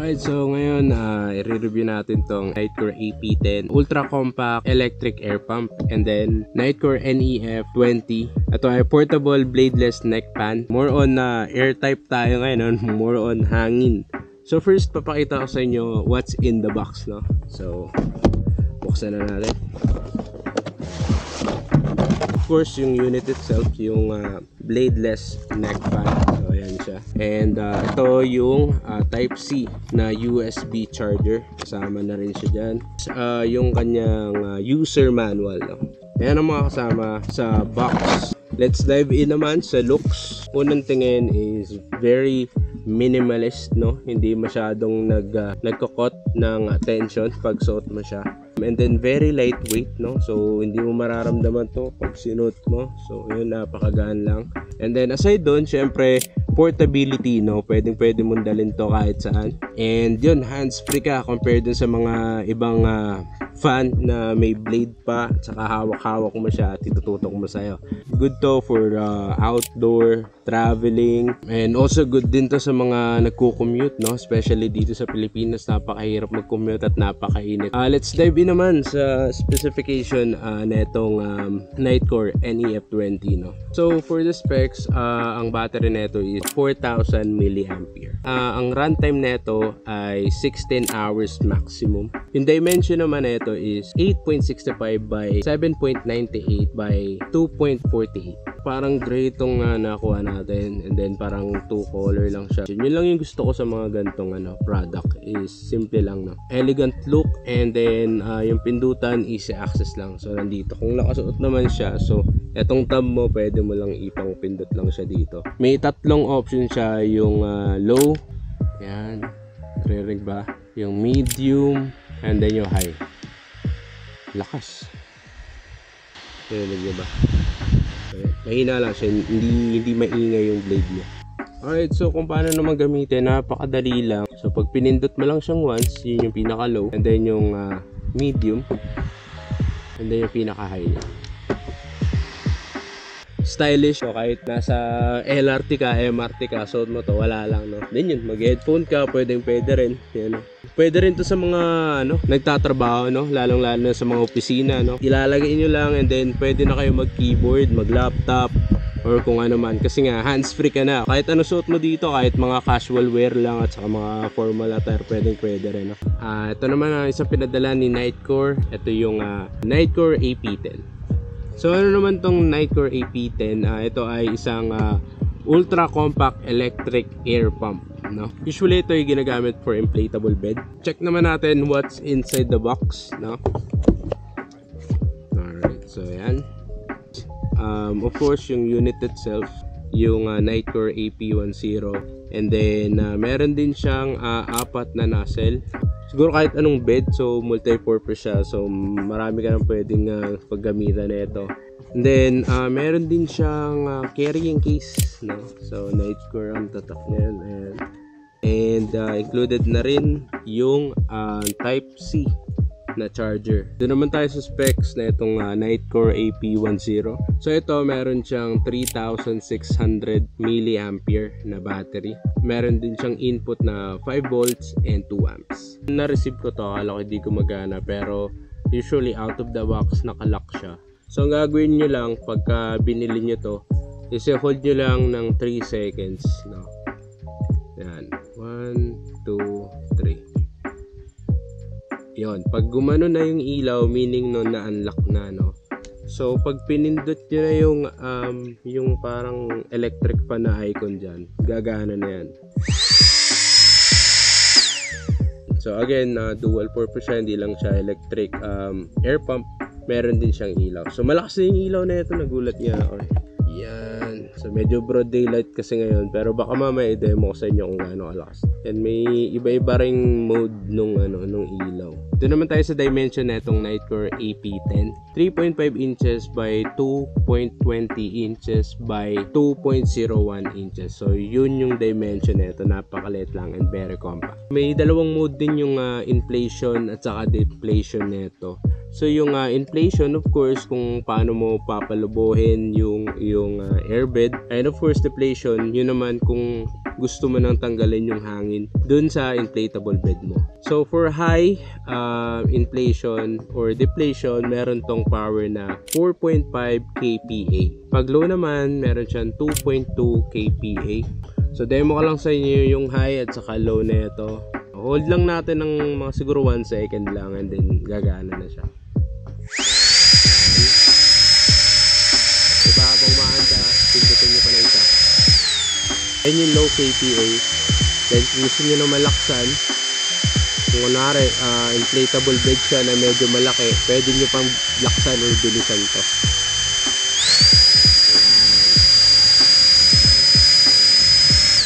Alright, so ngayon i-review natin tong Nitecore AP10 Ultra Compact Electric Air Pump, and then Nitecore NEF20. Ito ay portable bladeless neck fan. More on air type tayo ngayon, more on hangin. So first, papakita ko sa inyo what's in the box, no? So buksan na natin. Of course, yung unit itself, yung bladeless neck fan. So ayan siya. And ito yung Type-C na USB charger. Kasama na rin siya dyan. Yung kanyang user manual, no? Ayan ang mga kasama sa box. Let's dive in naman sa looks. Unang tingin is very minimalist, no? Hindi masyadong nagkakot ng attention pag suot mo siya. And then very lightweight, no? So hindi mo mararamdaman to pag sinuot mo. So yun, napakagaan lang. And then aside doon, syempre portability, no? Pwede mong dalhin to kahit saan. And yun, hands-free ka compared dun sa mga ibang fan na may blade pa, saka hawak-hawak mo siya at itututok mo sa'yo. Good to for outdoor traveling, and also good din to sa mga nagko-commute, no? Especially dito sa Pilipinas, napakahirap mag-commute at napakainit. Let's dive in naman sa specification netong Nitecore NEF20, no? So for the specs, ang battery neto is 4,000 mAh. Ang runtime neto ay 16 hours maximum. Yung dimension naman neto is 8.65 by 7.98 by 2.48. Parang gray itong nakuha natin, and then parang two color lang siya. Yun lang yung gusto ko sa mga gantong product, is simple lang, no? Elegant look, and then yung pindutan easy access lang. So nandito, kung nakasuot naman siya, so etong tab mo pwede mo lang ipang pindot lang siya dito. May tatlong option siya, yung low, yan, narinig ba? Yung medium, and then yung high. Lakas, narinig niyo ba? Mahina lang siya, hindi maingay yung blade niya. Alright, so kung paano naman gamitin, napakadali lang. So pag pinindot mo lang siyang once, yun yung pinaka low, and then yung medium, and then yung pinaka high niya. Stylish, so kahit nasa LRT ka, MRT ka, suot mo to, wala lang, no? Then yun, mag-headphone ka, pwede rin, yan, no? Pwede rin to sa mga nagtatrabaho, no? Lalong-lalo na sa mga opisina, no? Ilalagay nyo lang, and then pwede na kayo mag-keyboard, mag-laptop, or kung ano man, kasi nga hands-free ka na. Kahit ano suot mo dito, kahit mga casual wear lang at saka mga formal attire, pwede rin, no? Ito naman ang isang pinadala ni Nitecore. Ito yung Nitecore AP10. So ano naman tong Nitecore AP10? Ito ay isang ultra compact electric air pump, no? Usually ito ay ginagamit for inflatable bed. Check naman natin what's inside the box, no? Alright, so yan. Of course, yung unit itself, yung Nitecore AP10, and then meron din siyang apat na nozzle. Siguro kahit anong bed, so multi-purpose siya, so marami ka nang pwedeng paggamitan na ito. And then meron din siyang carrying case, no? So Nitecore ang tatak niyan, and included na rin yung Type-C na charger. Doon naman tayo sa specs na itong Nitecore AP10. So ito, meron siyang 3,600 mAh na battery. Meron din siyang input na 5 volts and 2 amps. Na-receive ko to, akala ko hindi gumagana, pero usually out of the box nakalock siya. So ang gagawin nyo lang pagka binili nyo to, is hold nyo lang ng 3 seconds, no? Yan, 1, 2, 3. Yon, pag gumano na yung ilaw, meaning no, na-unlock na, no? So pag pinindot nyo na yung parang electric fan na icon dyan, gagana na yan. So again, dual purpose siya, hindi lang siya electric air pump, meron din siyang ilaw. So malakas na yung ilaw na ito, nagulat niya ako. Yan, so medyo broad daylight kasi ngayon, pero baka mamaya i-demo ko sa inyo kung gaano kalakas. And may iba-iba ring mode nung ilaw. Doon naman tayo sa dimension na itong Nitecore AP10. 3.5 inches by 2.20 inches by 2.01 inches. So yun yung dimension na ito, napakaliit lang and very compact. May dalawang mode din yung inflation at saka deflation na ito. So yung inflation, of course, kung paano mo papalubuhin yung airbed, and of course deflation, yun naman kung gusto mo nang tanggalin yung hangin dun sa inflatable bed mo. So for high inflation or deflation, meron tong power na 4.5 kPa. Pag low naman, meron siyang 2.2 kPa. So demo ko lang sa inyo yung high at saka low na ito. Hold lang natin ng mga siguro 1 second lang and then gagana na siya. Diba habang mahanda, pindutin nyo pa na isa. Then yung low kPa. Then kung gusto nyo na malaksan, kung kunwari inflatable bed siya na medyo malaki, pwede nyo pang laksan or bilisan to.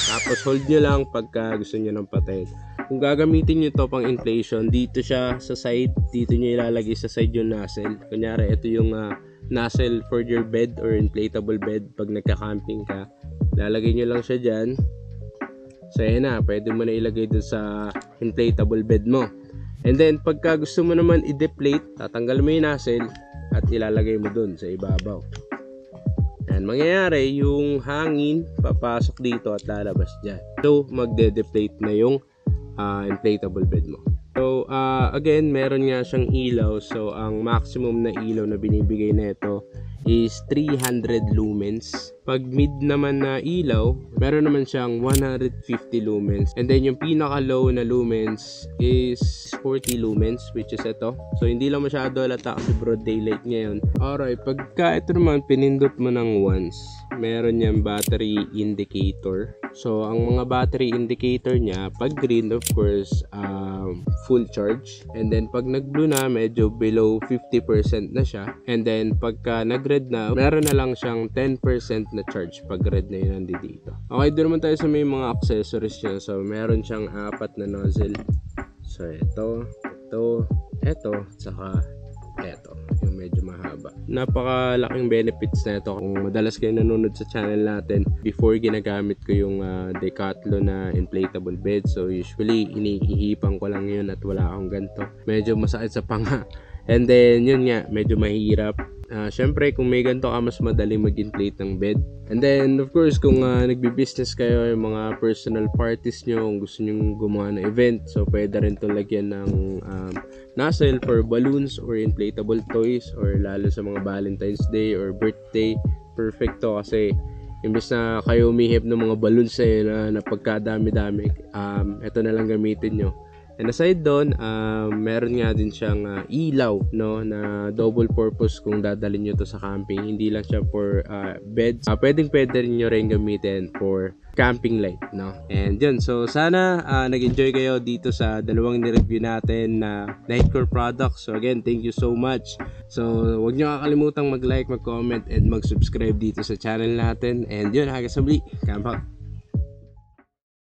Tapos hold nyo lang pagka gusto nyo ng patayin. Kung gagamitin nyo to pang inflation, dito siya sa side, dito nyo ilalagay sa side yung nozzle. Kunyari ito yung nozzle for your bed or inflatable bed pag nagka-camping ka. Lalagay nyo lang siya dyan. So ayan na, pwede mo na ilagay dun sa inflatable bed mo. And then pagka gusto mo naman i-deflate, tatanggal mo yung nozzle at ilalagay mo dun sa ibabaw. Yan, mangyayari yung hangin papasok dito at lalabas dyan. So magde-deflate na yung inflatable bed mo. So again, meron nga siyang ilaw. So ang maximum na ilaw na binibigay nito is 300 lumens. Pag mid naman na ilaw, meron naman siyang 150 lumens. And then yung pinaka low na lumens is 40 lumens, which is ito. So hindi lang masyado halata kasi broad daylight ngayon. Alright, pagka ito naman pinindot mo ng once, meron niyang battery indicator. So ang mga battery indicator niya, pag green of course, full charge. And then pag nag-blue na, medyo below 50% na siya. And then pagka nag-red na, meron na lang siyang 10% na charge pag red na yun nandito. Okay, doon naman tayo sa may mga accessories niya. So meron siyang 4 na nozzle. So ito, saka ito, yung medyo mahaba. Napakalaking benefits na ito. Kung madalas kayo nanonood sa channel natin, before ginagamit ko yung Decathlon na inflatable bed. So usually inihihipan ko lang yun at wala akong ganito. Medyo masakit sa panga. And then yun nga, medyo mahirap. Syempre kung may ganito ka, mas madali mag-inflate ng bed. And then of course kung nagbi-business kayo, yung mga personal parties nyo, kung gusto nyo gumawa ng event, so pwede rin itong lagyan ng nozzle for balloons or inflatable toys, or lalo sa mga Valentine's Day or birthday. Perfect to kasi imbes na kayo umihip ng mga balloons na pagkadami-dami, ito na lang gamitin nyo. And aside doon, meron nga din siyang ilaw, no, na double purpose kung dadalhin nyo to sa camping. Hindi lang siya for beds. Pwede rin nyo rin gamitin for camping light, no. And yun, so sana nag-enjoy kayo dito sa dalawang ni-review natin na Nightcore products. So again, thank you so much. So huwag nyo kakalimutang mag-like, mag-comment, and mag-subscribe dito sa channel natin. And yun, hanggang sa muli, camp out.